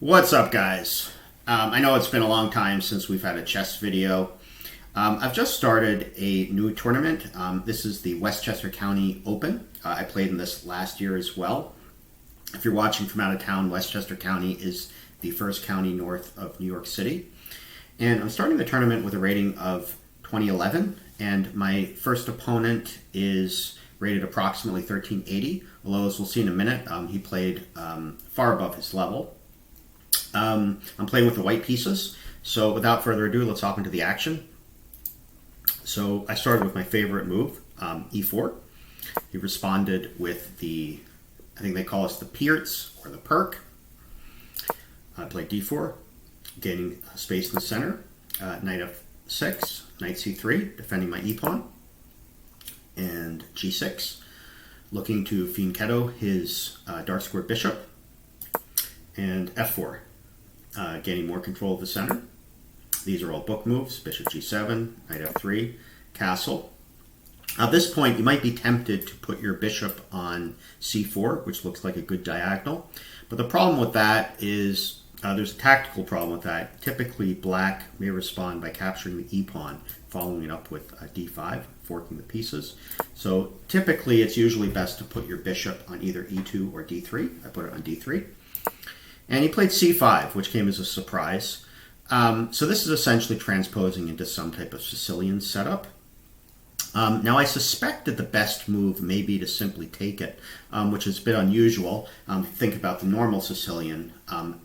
What's up, guys? I know it's been a long time since we've had a chess video. I've just started a new tournament. This is the Westchester County Open. I played in this last year as well. If you're watching from out of town, Westchester County is the first county north of New York City. And I'm starting the tournament with a rating of 2011, and my first opponent is rated approximately 1380, although as we'll see in a minute, he played far above his level. I'm playing with the white pieces, so without further ado, let's hop into the action. So I started with my favorite move, e4. He responded with the, I think they call us the Pierts or the Perk. I played d4, gaining space in the center. Knight f6, knight c3, defending my e-pawn. And g6, looking to fianchetto his dark square bishop. And f4, gaining more control of the center. These are all book moves: bishop g7, knight f3, castle. At this point, you might be tempted to put your bishop on c4, which looks like a good diagonal. But the problem with that is there's a tactical problem with that. Typically, black may respond by capturing the e-pawn, following it up with d5, forking the pieces. So typically, it's usually best to put your bishop on either e2 or d3. I put it on d3. And he played c5, which came as a surprise. So this is essentially transposing into some type of Sicilian setup. Now I suspect that the best move may be to simply take it, which is a bit unusual. Think about the normal Sicilian.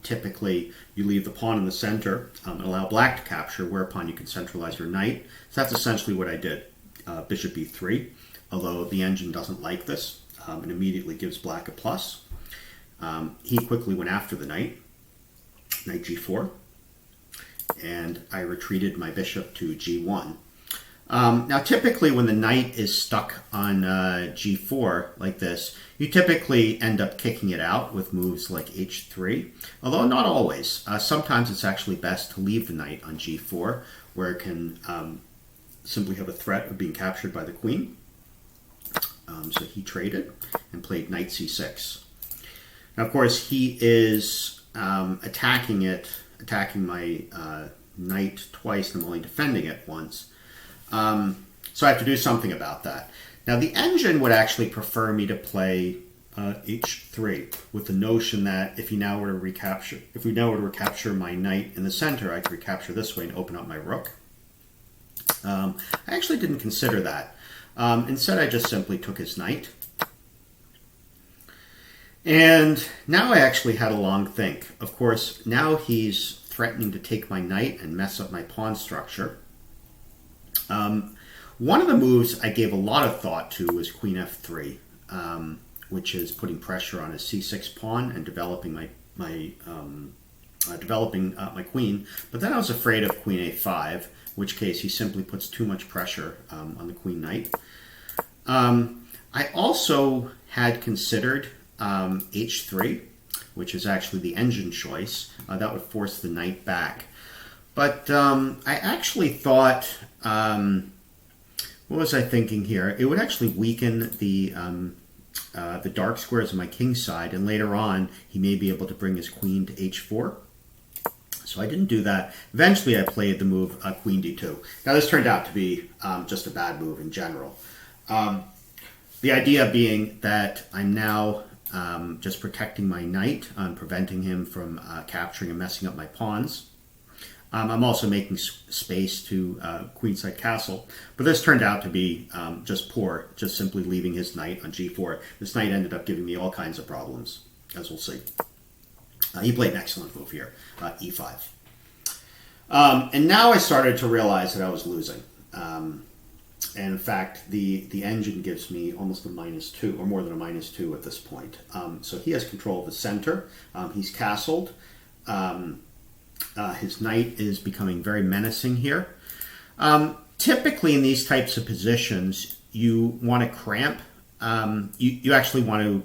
Typically, you leave the pawn in the center and allow black to capture, whereupon you can centralize your knight. So that's essentially what I did. Bishop e3, although the engine doesn't like this and immediately gives black a plus. He quickly went after the knight, knight g4, and I retreated my bishop to g1. Now, typically when the knight is stuck on g4 like this, you typically end up kicking it out with moves like h3, although not always. Sometimes it's actually best to leave the knight on g4, where it can simply have a threat of being captured by the queen. So he traded and played knight c6. Now, of course, he is attacking my knight twice, and I'm only defending it once. So I have to do something about that. Now, the engine would actually prefer me to play h3, with the notion that if we now were to recapture my knight in the center, I could recapture this way and open up my rook. I actually didn't consider that. Instead, I just simply took his knight. And now I actually had a long think. Of course, now he's threatening to take my knight and mess up my pawn structure. One of the moves I gave a lot of thought to was queen f3, which is putting pressure on his c6 pawn and developing my queen. But then I was afraid of queen a5, in which case he simply puts too much pressure on the queen knight. I also had considered h3, which is actually the engine choice. That would force the knight back. But I actually thought, what was I thinking here? It would actually weaken the dark squares on my king's side, and later on he may be able to bring his queen to h4. So I didn't do that. Eventually I played the move queen d2. Now this turned out to be just a bad move in general. The idea being that I'm now just protecting my knight, preventing him from capturing and messing up my pawns. I'm also making space to queenside castle, but this turned out to be just poor, just simply leaving his knight on g4. This knight ended up giving me all kinds of problems, as we'll see. He played an excellent move here, e5. And now I started to realize that I was losing. And in fact, the engine gives me almost a -2, or more than a -2 at this point. So he has control of the center. He's castled. His knight is becoming very menacing here. Typically, in these types of positions, you want to cramp. You actually want to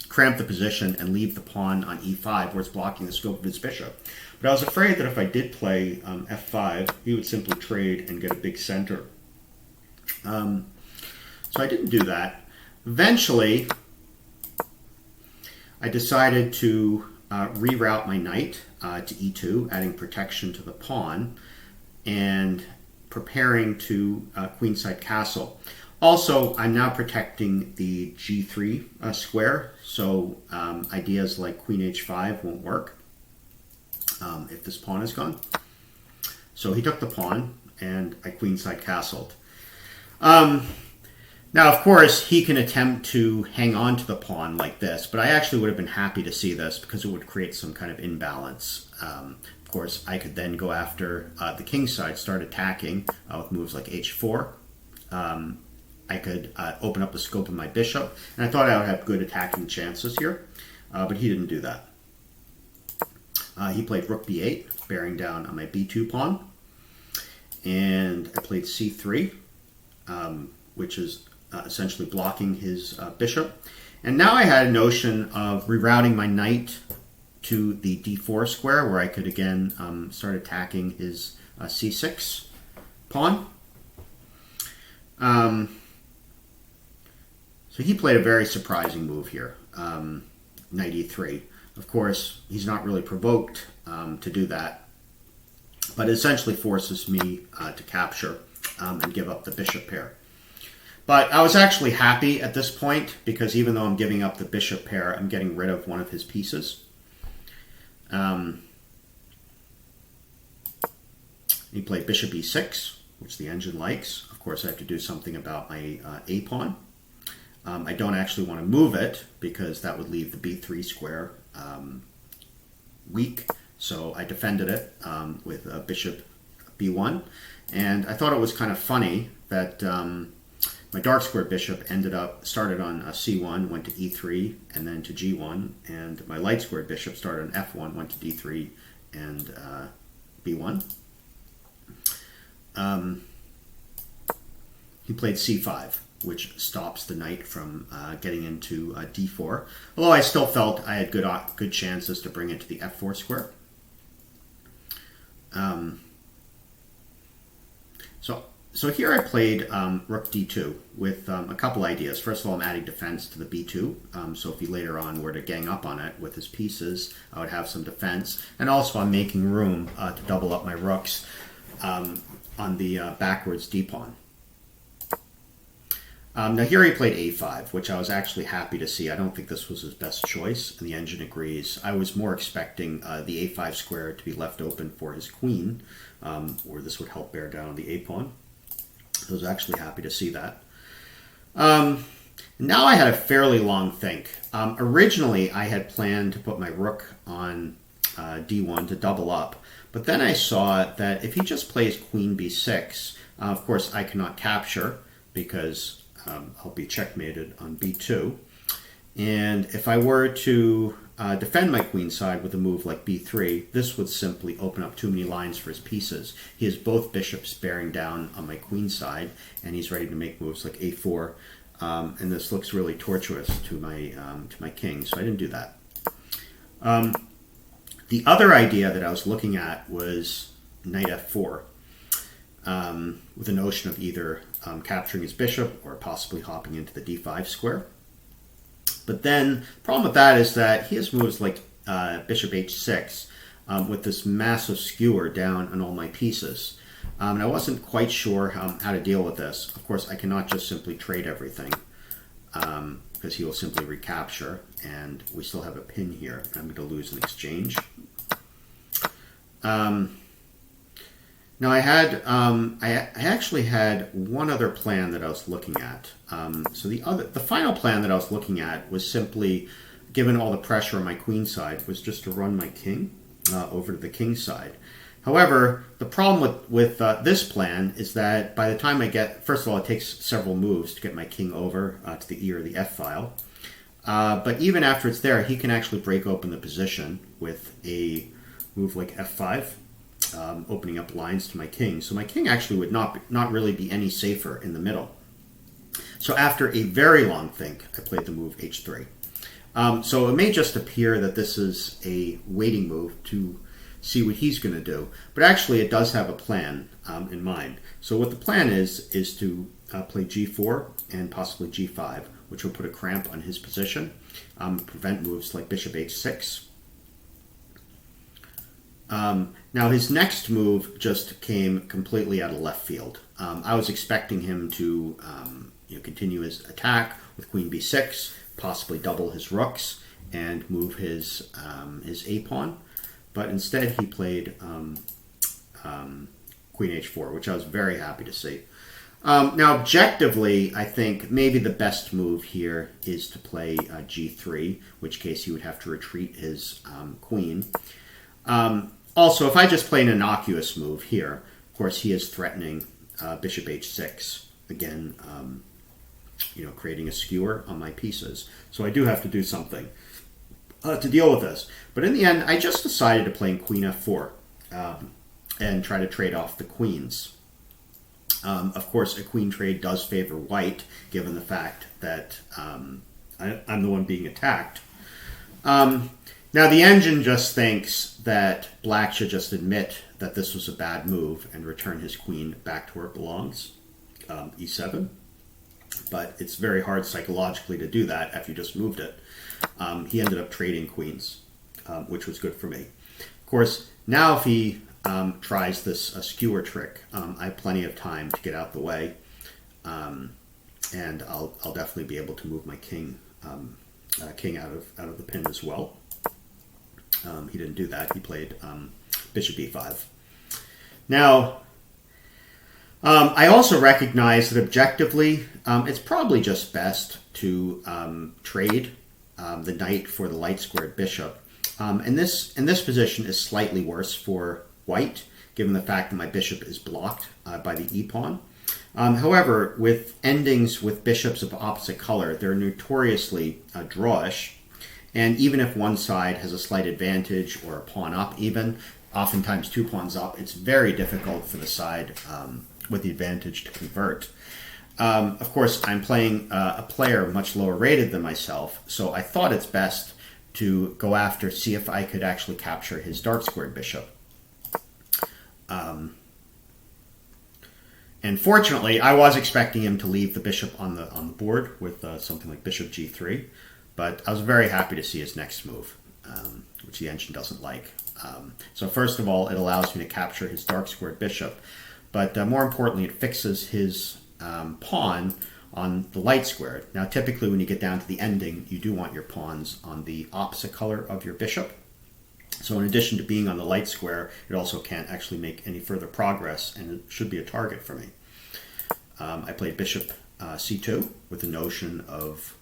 cramp the position and leave the pawn on e5, where it's blocking the scope of his bishop. But I was afraid that if I did play f5, he would simply trade and get a big center. So I didn't do that. Eventually, I decided to reroute my knight to e2, adding protection to the pawn, and preparing to queenside castle. Also, I'm now protecting the g3 square, so ideas like queen h5 won't work if this pawn is gone. So he took the pawn, and I queenside castled. Now, of course, he can attempt to hang on to the pawn like this, but I actually would have been happy to see this because it would create some kind of imbalance. Of course, I could then go after the king side, start attacking with moves like h4. I could open up the scope of my bishop, and I thought I would have good attacking chances here, but he didn't do that. He played rook b8, bearing down on my b2 pawn, and I played c3, which is essentially blocking his bishop. And now I had a notion of rerouting my knight to the d4 square, where I could again start attacking his c6 pawn. So he played a very surprising move here, knight e3. Of course, he's not really provoked to do that, but it essentially forces me to capture and give up the bishop pair. But I was actually happy at this point because even though I'm giving up the bishop pair, I'm getting rid of one of his pieces. He played bishop e6, which the engine likes. Of course, I have to do something about my a pawn. I don't actually want to move it because that would leave the b3 square weak. So I defended it with bishop b1. And I thought it was kind of funny that my dark square bishop started on c1, went to e3, and then to g1, and my light square bishop started on f1, went to d3, and b1. He played c5, which stops the knight from getting into d4, although I still felt I had good chances to bring it to the f4 square. So here I played rook d2 with a couple ideas. First of all, I'm adding defense to the b2, so if he later on were to gang up on it with his pieces, I would have some defense. And also I'm making room to double up my rooks on the backwards d-pawn. Now here he played a5, which I was actually happy to see. I don't think this was his best choice, and the engine agrees. I was more expecting the a5 square to be left open for his queen, or this would help bear down on the a-pawn. I was actually happy to see that. Now I had a fairly long think. Originally, I had planned to put my rook on d1 to double up, but then I saw that if he just plays queen b6, of course I cannot capture because I'll be checkmated on b2. And if I were to defend my queen side with a move like b3, this would simply open up too many lines for his pieces. He has both bishops bearing down on my queen side, and he's ready to make moves like a4, and this looks really tortuous to my king, so I didn't do that. The other idea that I was looking at was knight f4, with the notion of either capturing his bishop or possibly hopping into the d5 square. But then the problem with that is that he has moves like bishop h6 with this massive skewer down on all my pieces. And I wasn't quite sure how to deal with this. Of course, I cannot just simply trade everything because he will simply recapture, and we still have a pin here. I'm going to lose an exchange. Now I actually had one other plan that I was looking at. So the final plan that I was looking at was simply, given all the pressure on my queen side, was just to run my king over to the king side. However, the problem with this plan is that by the time first of all, it takes several moves to get my king over to the E or the F file. But even after it's there, he can actually break open the position with a move like F5. Opening up lines to my king. So my king actually would not really be any safer in the middle. So after a very long think, I played the move h3. So it may just appear that this is a waiting move to see what he's going to do, but actually it does have a plan in mind. So what the plan is to play g4 and possibly g5, which will put a cramp on his position, prevent moves like bishop h6. Now his next move just came completely out of left field. I was expecting him to continue his attack with queen b6, possibly double his rooks, and move his a pawn, but instead he played queen h4, which I was very happy to see. Now, objectively, I think maybe the best move here is to play g3, which case he would have to retreat his queen. Also, if I just play an innocuous move here, of course, he is threatening bishop h6, again, creating a skewer on my pieces. So I do have to do something to deal with this. But in the end, I just decided to play queen f4 and try to trade off the queens. Of course, a queen trade does favor white, given the fact that I'm the one being attacked. Now, the engine just thinks that black should just admit that this was a bad move and return his queen back to where it belongs, e7. But it's very hard psychologically to do that after you just moved it. He ended up trading queens, which was good for me. Of course, now if he tries this skewer trick, I have plenty of time to get out the way, and I'll definitely be able to move my king out of the pin as well. He didn't do that. He played bishop e5. Now, I also recognize that objectively, it's probably just best to trade the knight for the light squared bishop. And this position is slightly worse for white, given the fact that my bishop is blocked by the e-pawn. However, with endings with bishops of opposite color, they're notoriously drawish. And even if one side has a slight advantage or a pawn up even, oftentimes 2 pawns up, it's very difficult for the side with the advantage to convert. Of course, I'm playing a player much lower rated than myself, so I thought it's best to go after, see if I could actually capture his dark squared bishop. And fortunately, I was expecting him to leave the bishop on the board with something like bishop g3, but I was very happy to see his next move, which the engine doesn't like. So first of all, it allows me to capture his dark squared bishop, but more importantly, it fixes his pawn on the light squared. Now, typically when you get down to the ending, you do want your pawns on the opposite color of your bishop. So in addition to being on the light square, it also can't actually make any further progress, and it should be a target for me. I played bishop c2 with the notion of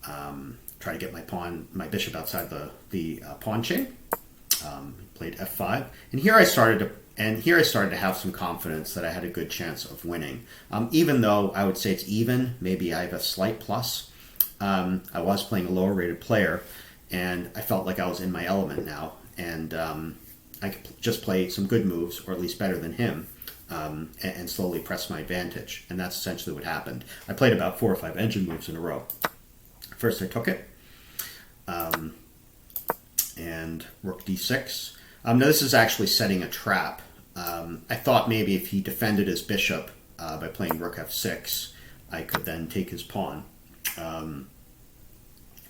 trying to get my bishop outside the pawn chain. Played f5, and here I started to have some confidence that I had a good chance of winning. Even though I would say it's even, maybe I have a slight plus. I was playing a lower rated player, and I felt like I was in my element now, and I could just play some good moves, or at least better than him, and slowly press my advantage. And that's essentially what happened. I played about 4 or 5 engine moves in a row. First I took it, and rook d6. Now this is actually setting a trap. I thought maybe if he defended his bishop by playing rook f6, I could then take his pawn,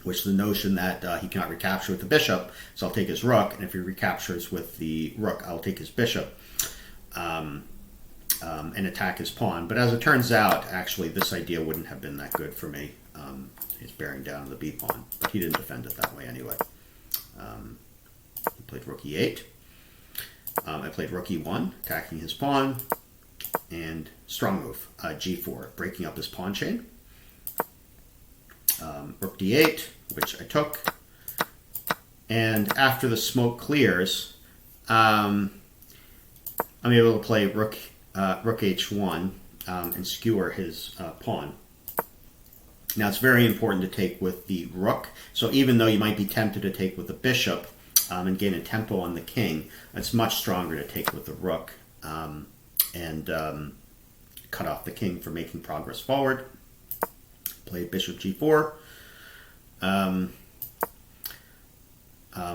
which the notion that he cannot recapture with the bishop, so I'll take his rook, and if he recaptures with the rook, I'll take his bishop and attack his pawn. But as it turns out, actually, this idea wouldn't have been that good for me. He's bearing down the b pawn, but he didn't defend it that way anyway. He played rook e8. I played rook e1, attacking his pawn, and strong move, g4, breaking up his pawn chain. Rook d8, which I took, and after the smoke clears, I'm able to play rook h1 and skewer his pawn. Now it's very important to take with the rook, so even though you might be tempted to take with the bishop and gain a tempo on the king, it's much stronger to take with the rook and cut off the king from making progress forward. Played bishop g4. I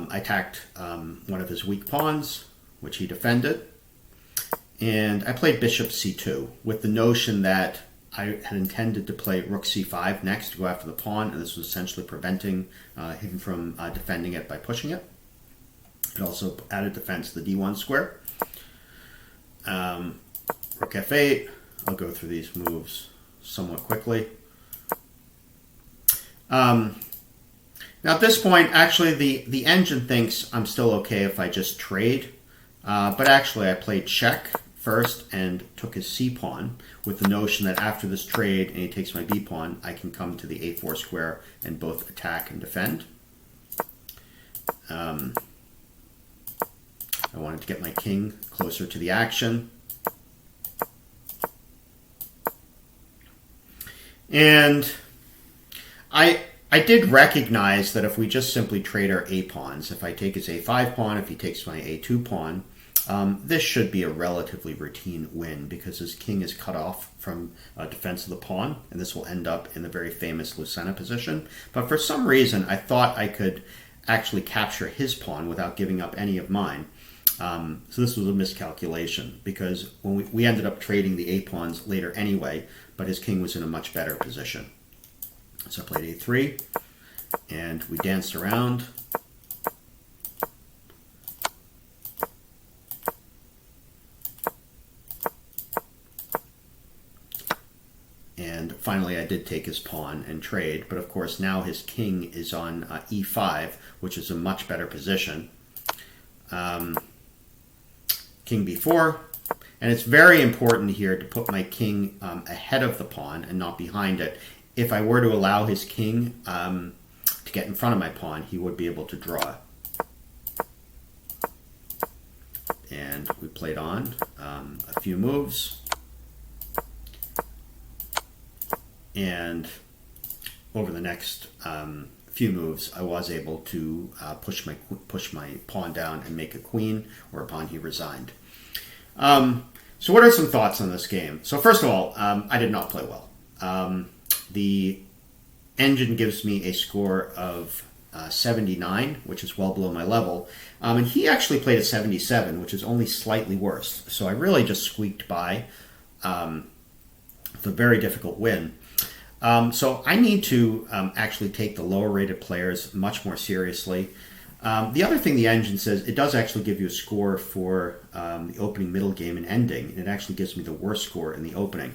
attacked one of his weak pawns, which he defended. And I played bishop c2 with the notion that I had intended to play rook c5 next to go after the pawn, and this was essentially preventing him from defending it by pushing it. It also added defense to the D1 square. Rook F8. I'll go through these moves somewhat quickly. Now at this point, actually, the engine thinks I'm still okay if I just trade. But actually, I played check first and took his c-pawn with the notion that after this trade and he takes my b-pawn, I can come to the a4 square and both attack and defend. I wanted to get my king closer to the action. And I did recognize that if we just simply trade our a-pawns, if I take his a5 pawn, if he takes my a2 pawn, this should be a relatively routine win because his king is cut off from defense of the pawn, and this will end up in the very famous Lucena position. But for some reason, I thought I could actually capture his pawn without giving up any of mine. So this was a miscalculation because when we ended up trading the a-pawns later anyway, but his king was in a much better position. So I played a3, and we danced around. And finally, I did take his pawn and trade, but of course now his king is on e5, which is a much better position. King b4, and it's very important here to put my king ahead of the pawn and not behind it. If I were to allow his king to get in front of my pawn, he would be able to draw. And we played on a few moves. And over the next few moves, I was able to push my pawn down and make a queen, whereupon he resigned. So what are some thoughts on this game? So first of all, I did not play well. The engine gives me a score of 79, which is well below my level. And he actually played a 77, which is only slightly worse. So I really just squeaked by with a very difficult win. So I need to actually take the lower rated players much more seriously. The other thing the engine says, it does actually give you a score for the opening, middle game, and ending. And it actually gives me the worst score in the opening.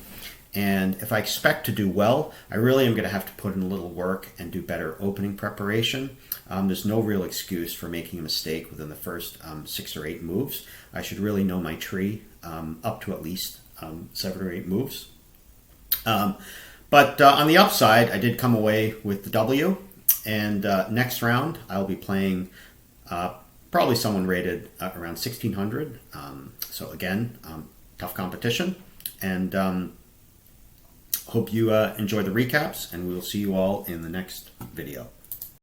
And if I expect to do well, I really am going to have to put in a little work and do better opening preparation. There's no real excuse for making a mistake within the first 6 or 8 moves. I should really know my tree up to at least 7 or 8 moves. But on the upside, I did come away with the W. And next round, I'll be playing probably someone rated around 1600. So again, tough competition. And hope you enjoy the recaps, and we'll see you all in the next video.